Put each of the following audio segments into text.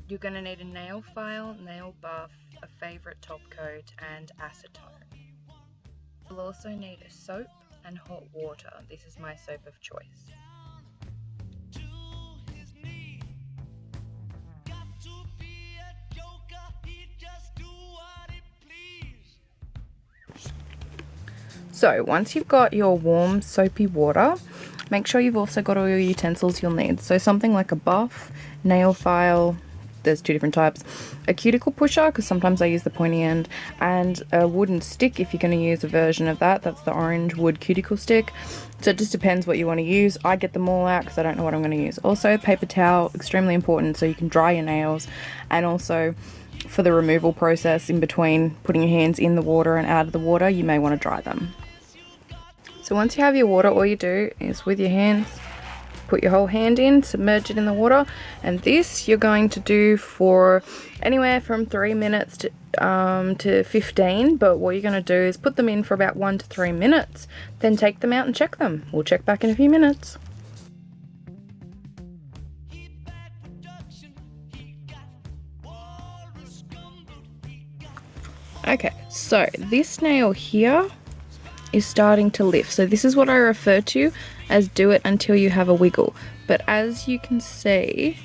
You're going to need a nail file, nail buff, a favourite top coat and acetone. You'll also need a soap and hot water. This is my soap of choice. So once you've got your warm soapy water, make sure you've also got all your utensils you'll need. So something like a buff, nail file, there's two different types, a cuticle pusher, because sometimes I use the pointy end, and a wooden stick if you're going to use a version of that. That's the orange wood cuticle stick. So it just depends what you want to use. I get them all out because I don't know what I'm going to use. Also paper towel, extremely important, so you can dry your nails, and also for the removal process in between putting your hands in the water and out of the water, you may want to dry them. So once you have your water, all you do is with your hands, put your whole hand in, submerge it in the water, and this you're going to do for anywhere from 3 minutes to 15, but what you're going to do is put them in for about 1 to 3 minutes, then take them out and check them. We'll check back in a few minutes. Okay, so this nail here is starting to lift. So this is what I refer to as do it until you have a wiggle. But as you can see,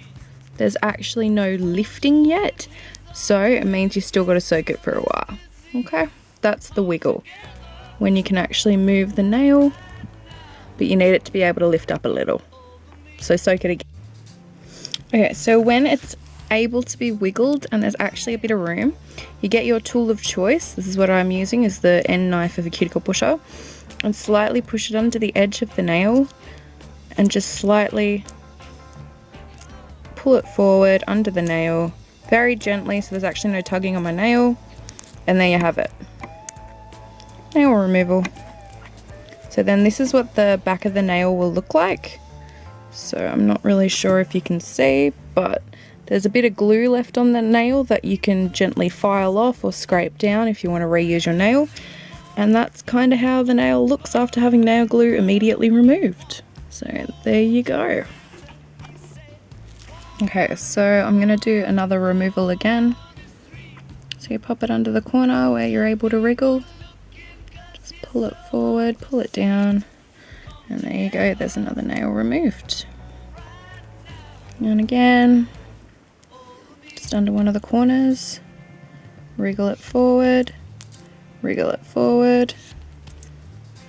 there's actually no lifting yet. So it means you still got to soak it for a while. Okay, that's the wiggle. When you can actually move the nail, but you need it to be able to lift up a little. So soak it again. Okay, so when it's able to be wiggled and there's actually a bit of room, you get your tool of choice. This is what I'm using, is the end knife of a cuticle pusher, and slightly push it under the edge of the nail and just slightly pull it forward under the nail very gently, so there's actually no tugging on my nail, and there you have it, nail removal. So then this is what the back of the nail will look like. So I'm not really sure if you can see, but there's a bit of glue left on the nail that you can gently file off or scrape down if you want to reuse your nail. And that's kind of how the nail looks after having nail glue immediately removed. So there you go. Okay, so I'm going to do another removal again. So you pop it under the corner where you're able to wriggle. Just pull it forward, pull it down, and there you go, there's another nail removed. And again, just under one of the corners, wriggle it forward,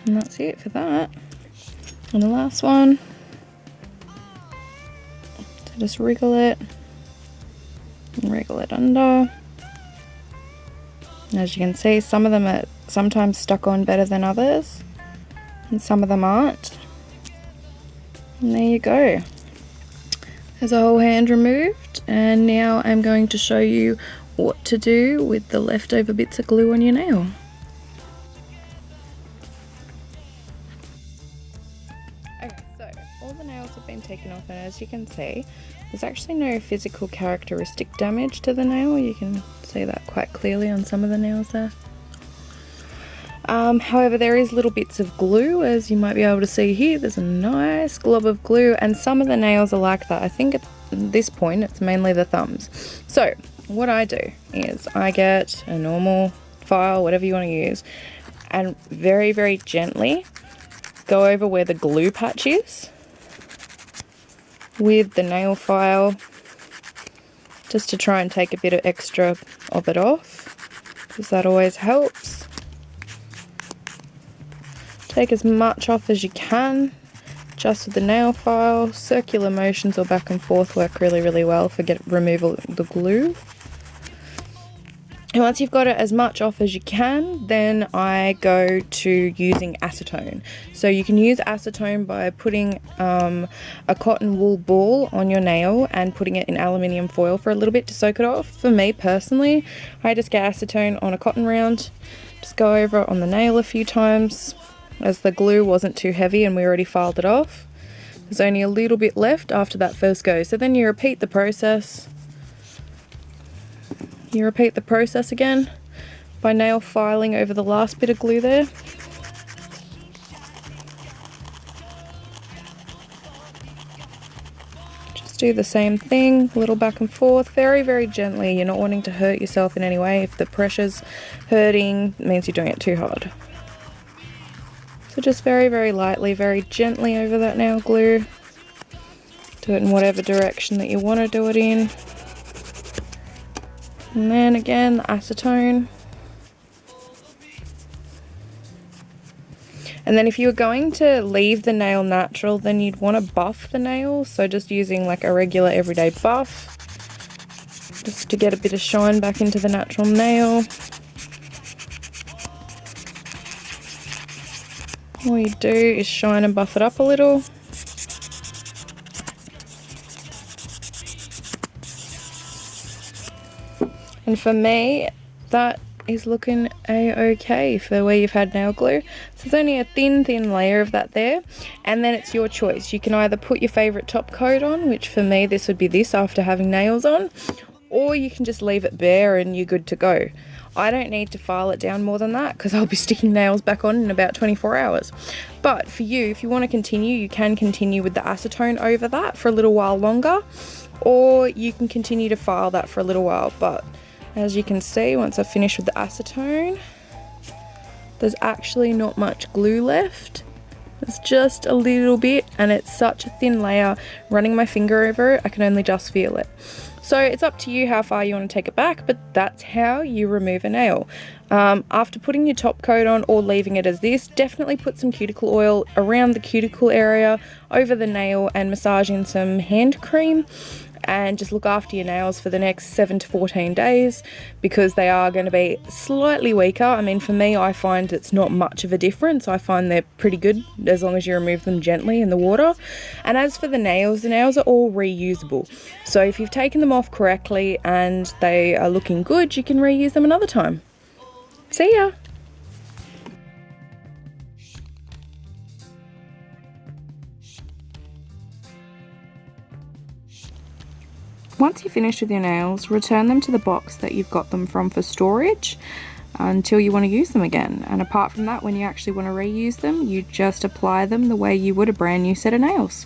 and that's it for that. And the last one, so just wriggle it and wriggle it under. And as you can see, some of them are sometimes stuck on better than others, and some of them aren't. And there you go. There's a whole hand removed, and now I'm going to show you what to do with the leftover bits of glue on your nail. Okay, so all the nails have been taken off, and as you can see, there's actually no physical characteristic damage to the nail. You can see that quite clearly on some of the nails there. However, there is little bits of glue, as you might be able to see here. There's a nice glob of glue, and some of the nails are like that. I think at this point it's mainly the thumbs. So what I do is I get a normal file, whatever you want to use, and very, very gently go over where the glue patch is with the nail file, just to try and take a bit of extra of it off, because that always helps. Take as much off as you can, just with the nail file. Circular motions or back and forth work really, really well for removal of the glue. And once you've got it as much off as you can, then I go to using acetone. So you can use acetone by putting a cotton wool ball on your nail and putting it in aluminium foil for a little bit to soak it off. For me personally, I just get acetone on a cotton round, just go over it on the nail a few times, as the glue wasn't too heavy and we already filed it off. There's only a little bit left after that first go. So then you repeat the process. You repeat the process again by nail filing over the last bit of glue there. Just do the same thing, a little back and forth, very, very gently. You're not wanting to hurt yourself in any way. If the pressure's hurting, it means you're doing it too hard. So just very, very lightly, very gently over that nail glue. Do it in whatever direction that you want to do it in. And then again, the acetone. And then if you were going to leave the nail natural, then you'd want to buff the nail. So just using like a regular everyday buff, just to get a bit of shine back into the natural nail. All you do is shine and buff it up a little. And for me, that is looking a-okay for where you've had nail glue. So there's only a thin layer of that there, and then it's your choice. You can either put your favorite top coat on, which for me this would be this after having nails on, or you can just leave it bare and you're good to go. I don't need to file it down more than that because I'll be sticking nails back on in about 24 hours. But for you, if you want to continue, you can continue with the acetone over that for a little while longer, or you can continue to file that for a little while. But as you can see, once I've finished with the acetone, there's actually not much glue left. It's just a little bit, and it's such a thin layer. Running my finger over it, I can only just feel it. So it's up to you how far you want to take it back, but that's how you remove a nail. After putting your top coat on or leaving it as this, definitely put some cuticle oil around the cuticle area, over the nail, and massage in some hand cream. And just look after your nails for the next 7 to 14 days because they are going to be slightly weaker. I mean, for me, I find it's not much of a difference. I find they're pretty good as long as you remove them gently in the water. And as for the nails are all reusable. So if you've taken them off correctly and they are looking good, you can reuse them another time. See ya! Once you're finished with your nails, return them to the box that you've got them from for storage until you want to use them again. And apart from that, when you actually want to reuse them, you just apply them the way you would a brand new set of nails.